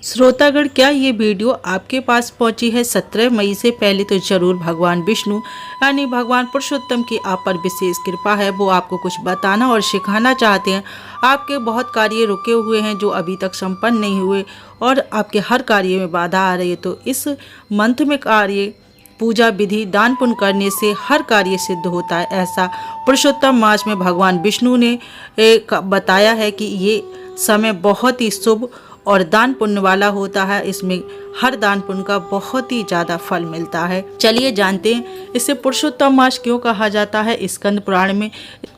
श्रोतागण, क्या ये वीडियो आपके पास पहुंची है 17 मई से पहले तो ज़रूर भगवान विष्णु यानी भगवान पुरुषोत्तम की आप पर विशेष कृपा है। वो आपको कुछ बताना और सिखाना चाहते हैं। आपके बहुत कार्य रुके हुए हैं जो अभी तक संपन्न नहीं हुए और आपके हर कार्य में बाधा आ रही है। तो इस मंथ में कार्य पूजा विधि दान पुण्य करने से हर कार्य सिद्ध होता है। ऐसा पुरुषोत्तम मास में भगवान विष्णु ने बताया है कि ये समय बहुत ही शुभ और दान पुण्य वाला होता है। इसमें हर दान पुण्य का बहुत ही ज़्यादा फल मिलता है। चलिए जानते हैं इसे पुरुषोत्तम मास क्यों कहा जाता है, स्कंद पुराण में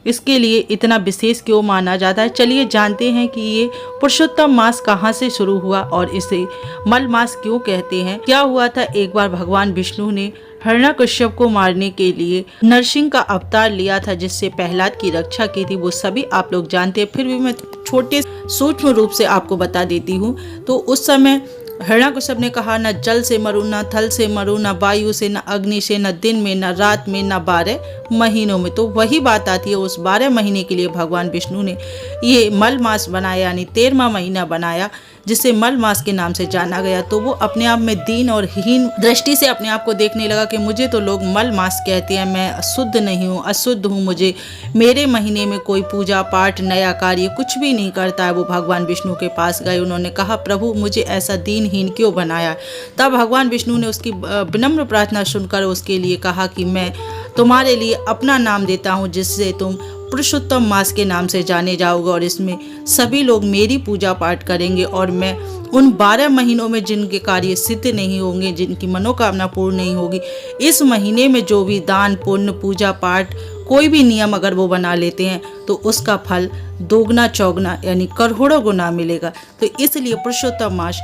इसके लिए इतना विशेष क्यों माना जाता है। चलिए जानते हैं कि ये पुरुषोत्तम मास कहाँ से शुरू हुआ और इसे मल मास क्यों कहते हैं। क्या हुआ था, एक बार भगवान विष्णु ने हिरण्यकश्यप को मारने के लिए नरसिंह का अवतार लिया था, जिससे प्रहलाद की रक्षा की थी। वो सभी आप लोग जानते हैं, फिर भी मैं छोटे सूक्ष्म रूप से आपको बता देती हूँ। तो उस समय हिरण्यकश्यप ने कहा, न जल से मरूं, न थल से मरूं, न वायु से, न अग्नि से, न दिन में, न रात में, न 12 महीनों में। तो वही बात आती है, उस 12 महीने के लिए भगवान विष्णु ने ये मल मास बनाया, यानी 13वां महीना बनाया, जिसे मल मास के नाम से जाना गया। तो वो अपने आप में दीन और हीन दृष्टि से अपने आप को देखने लगा कि मुझे तो लोग मल मास कहते हैं, मैं अशुद्ध नहीं हूँ, अशुद्ध हूँ, मुझे मेरे महीने में कोई पूजा पाठ नया कार्य कुछ भी नहीं करता है। वो भगवान विष्णु के पास गए, उन्होंने कहा, प्रभु मुझे ऐसा दीनहीन क्यों बनाया। तब भगवान विष्णु ने उसकी विनम्र प्रार्थना सुनकर उसके लिए कहा कि मैं तुम्हारे लिए अपना नाम देता हूँ, जिससे तुम पुरुषोत्तम मास के नाम से जाने जाओगे और इसमें सभी लोग मेरी पूजा पाठ करेंगे। और मैं उन 12 महीनों में जिनके कार्य सिद्ध नहीं होंगे, जिनकी मनोकामना पूर्ण नहीं होगी, इस महीने में जो भी दान पुण्य पूजा पाठ कोई भी नियम अगर वो बना लेते हैं तो उसका फल दोगुना चौगुना यानी करोड़ों गुना मिलेगा। तो इसलिए पुरुषोत्तम मास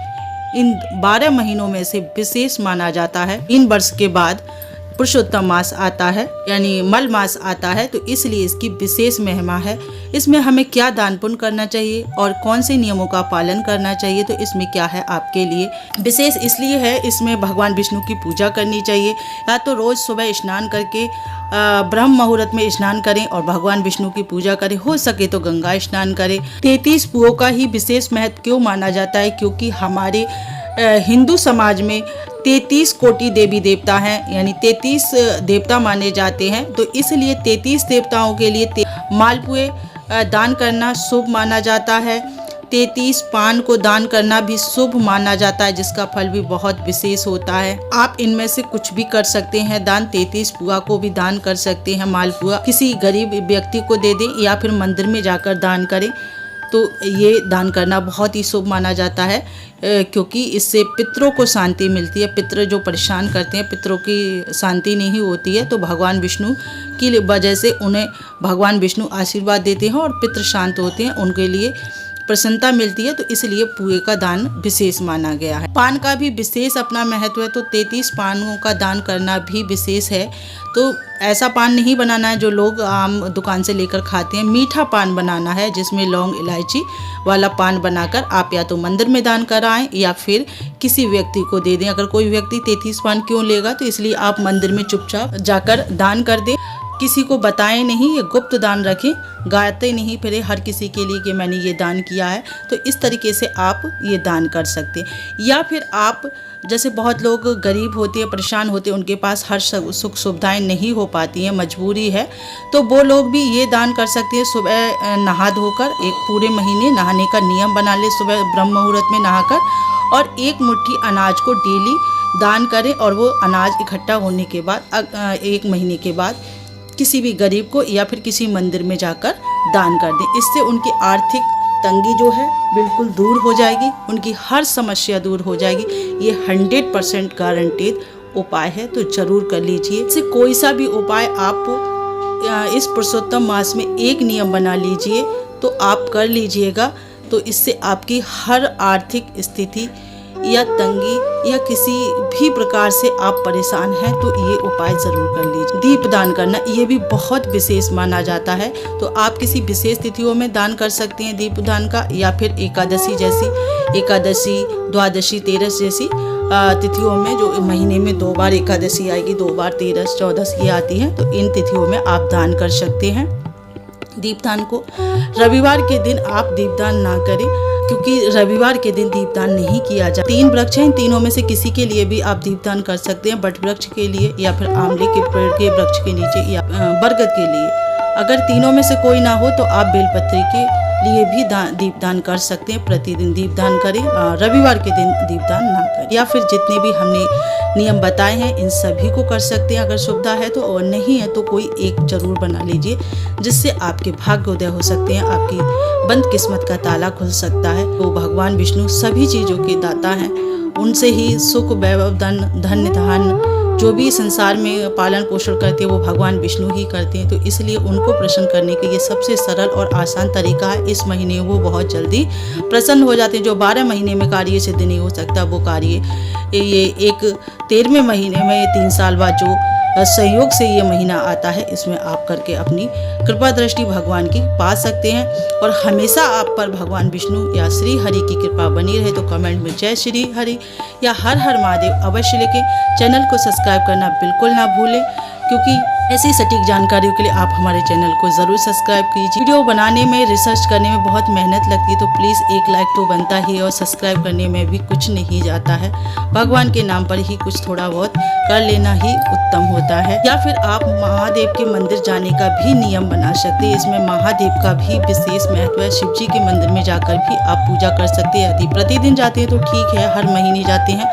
इन 12 महीनों में से विशेष माना जाता है। इन वर्ष के बाद पुरुषोत्तम मास आता है यानी मल मास आता है, तो इसलिए इसकी विशेष महिमा है। इसमें हमें क्या दान पुण्य करना चाहिए और कौन से नियमों का पालन करना चाहिए, तो इसमें क्या है आपके लिए विशेष इसलिए है, इसमें भगवान विष्णु की पूजा करनी चाहिए। या तो रोज़ सुबह स्नान करके ब्रह्म मुहूर्त में स्नान करें और भगवान विष्णु की पूजा करें, हो सके तो गंगा स्नान करें। 33 पुओं का ही विशेष महत्व क्यों माना जाता है, क्योंकि हमारे हिंदू समाज में 33 कोटि देवी देवता हैं, यानी 33 देवता माने जाते हैं। तो इसलिए 33 देवताओं के लिए मालपुए दान करना शुभ माना जाता है। 33 पान को दान करना भी शुभ माना जाता है, जिसका फल भी बहुत विशेष होता है। आप इनमें से कुछ भी कर सकते हैं दान। 33 पुआ को भी दान कर सकते हैं, मालपुआ किसी गरीब व्यक्ति को दे दें या फिर मंदिर में जाकर दान करें, तो ये दान करना बहुत ही शुभ माना जाता है, क्योंकि इससे पितरों को शांति मिलती है। पितर जो परेशान करते हैं, पितरों की शांति नहीं होती है, तो भगवान विष्णु की वजह से उन्हें भगवान विष्णु आशीर्वाद देते हैं और पितर शांत होते हैं, उनके लिए प्रसन्नता मिलती है। तो इसलिए पुए का दान विशेष माना गया है। पान का भी विशेष अपना महत्व है, तो 33 पानों का दान करना भी विशेष है। तो ऐसा पान नहीं बनाना है जो लोग आम दुकान से लेकर खाते हैं, मीठा पान बनाना है, जिसमें लौंग इलायची वाला पान बनाकर आप या तो मंदिर में दान कराएं या फिर किसी व्यक्ति को दे दें। अगर कोई व्यक्ति 33 पान क्यों लेगा, तो इसलिए आप मंदिर में चुपचाप जाकर दान कर दें, किसी को बताएं नहीं, ये गुप्त दान रखें, गाते नहीं फिरे हर किसी के लिए कि मैंने ये दान किया है। तो इस तरीके से आप ये दान कर सकते हैं। या फिर आप जैसे बहुत लोग गरीब होते हैं, परेशान होते हैं, उनके पास हर सुख सुविधाएं नहीं हो पाती हैं, मजबूरी है, तो वो लोग भी ये दान कर सकते हैं। सुबह नहा धोकर एक पूरे महीने नहाने का नियम बना ले, सुबह ब्रह्म मुहूर्त में नहाकर, और एक मुट्ठी अनाज को डेली दान करें। और वो अनाज इकट्ठा होने के बाद एक महीने के बाद किसी भी गरीब को या फिर किसी मंदिर में जाकर दान कर दें। इससे उनकी आर्थिक तंगी जो है बिल्कुल दूर हो जाएगी, उनकी हर समस्या दूर हो जाएगी। ये 100% गारंटीड उपाय है, तो जरूर कर लीजिए। इससे कोई सा भी उपाय आप इस पुरुषोत्तम मास में एक नियम बना लीजिए, तो आप कर लीजिएगा। तो इससे आपकी हर आर्थिक स्थिति या तंगी या किसी भी प्रकार से आप परेशान हैं, तो ये उपाय ज़रूर कर लीजिए। दीप दान करना ये भी बहुत विशेष माना जाता है, तो आप किसी विशेष तिथियों में दान कर सकते हैं दीप दान का, या फिर एकादशी जैसी, एकादशी, द्वादशी, तेरस जैसी तिथियों में, जो महीने में 2 बार एकादशी आएगी, 2 बार तेरस, चौदस ये आती हैं, तो इन तिथियों में आप दान कर सकते हैं। दीपदान को रविवार के दिन आप दीपदान ना करें, क्योंकि रविवार के दिन दीपदान नहीं किया जाता। 3 वृक्ष हैं, इन तीनों में से किसी के लिए भी आप दीपदान कर सकते हैं, बट वृक्ष के लिए या फिर आंवले के पेड़ के वृक्ष के नीचे या बरगद के लिए। अगर तीनों में से कोई ना हो तो आप बेलपत्री के लिए भी दीपदान कर सकते हैं। प्रतिदिन दीपदान करें, रविवार के दिन दीपदान ना करें। या फिर जितने भी हमने नियम बताए हैं इन सभी को कर सकते हैं अगर सुविधा है तो, और नहीं है तो कोई एक जरूर बना लीजिए, जिससे आपके भाग्योदय हो सकते हैं, आपकी बंद किस्मत का ताला खुल सकता है। तो भगवान विष्णु सभी चीज़ों के दाता हैं, उनसे ही सुख, वैभव, धन्य धान जो भी संसार में पालन पोषण करते हैं वो भगवान विष्णु ही करते हैं। तो इसलिए उनको प्रसन्न करने के ये सबसे सरल और आसान तरीका है। इस महीने वो बहुत जल्दी प्रसन्न हो जाते हैं। जो 12 महीने में कार्य सिद्ध नहीं हो सकता वो कार्य ये एक 13वें महीने में 3 साल बाद जो सहयोग से ये महीना आता है, इसमें आप करके अपनी कृपा दृष्टि भगवान की पा सकते हैं। और हमेशा आप पर भगवान विष्णु या श्री हरि की कृपा बनी रहे। तो कमेंट में जय श्री हरि या हर हर महादेव अवश्य लिखें। चैनल को सब्सक्राइब करना बिल्कुल ना भूलें, क्योंकि ऐसी सटीक जानकारियों के लिए आप हमारे चैनल को ज़रूर सब्सक्राइब कीजिए। वीडियो बनाने में, रिसर्च करने में बहुत मेहनत लगती है, तो प्लीज़ एक लाइक तो बनता ही है, और सब्सक्राइब करने में भी कुछ नहीं जाता है। भगवान के नाम पर ही कुछ थोड़ा बहुत कर लेना ही उत्तम होता है। या फिर आप महादेव के मंदिर जाने का भी नियम बना सकते हैं। इसमें महादेव का भी विशेष महत्व है। शिव जी के मंदिर में जाकर भी आप पूजा कर सकते हैं। यदि प्रतिदिन जाते हैं तो ठीक है, हर महीने जाते हैं।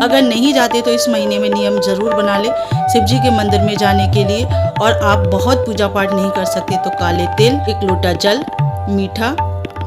अगर नहीं जाते तो इस महीने में नियम जरूर बना ले शिव जी के मंदिर में जाने के लिए। और आप बहुत पूजा पाठ नहीं कर सकते तो काले तेल, 1 लोटा जल, मीठा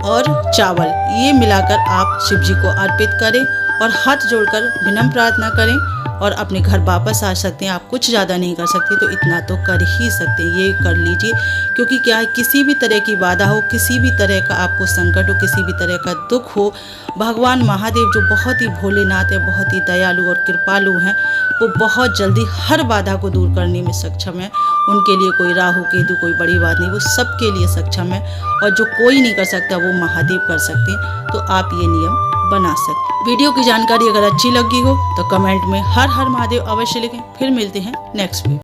और चावल ये मिलाकर आप शिव जी को अर्पित करें और हाथ जोड़कर विनम्र प्रार्थना करें और अपने घर वापस आ सकते हैं। आप कुछ ज़्यादा नहीं कर सकते तो इतना तो कर ही सकते हैं, ये कर लीजिए। क्योंकि क्या है, किसी भी तरह की बाधा हो, किसी भी तरह का आपको संकट हो, किसी भी तरह का दुख हो, भगवान महादेव जो बहुत ही भोलेनाथ है, बहुत ही दयालु और कृपालु हैं, वो बहुत जल्दी हर बाधा को दूर करने में सक्षम है। उनके लिए कोई राहु केतु कोई बड़ी बात नहीं, वो सबके लिए सक्षम है। और जो कोई नहीं कर सकता वो महादेव कर सकते हैं। तो आप ये नियम बना सकते। वीडियो की जानकारी अगर अच्छी लगी हो तो कमेंट में हर हर महादेव अवश्य लिखें। फिर मिलते हैं नेक्स्ट वीडियो।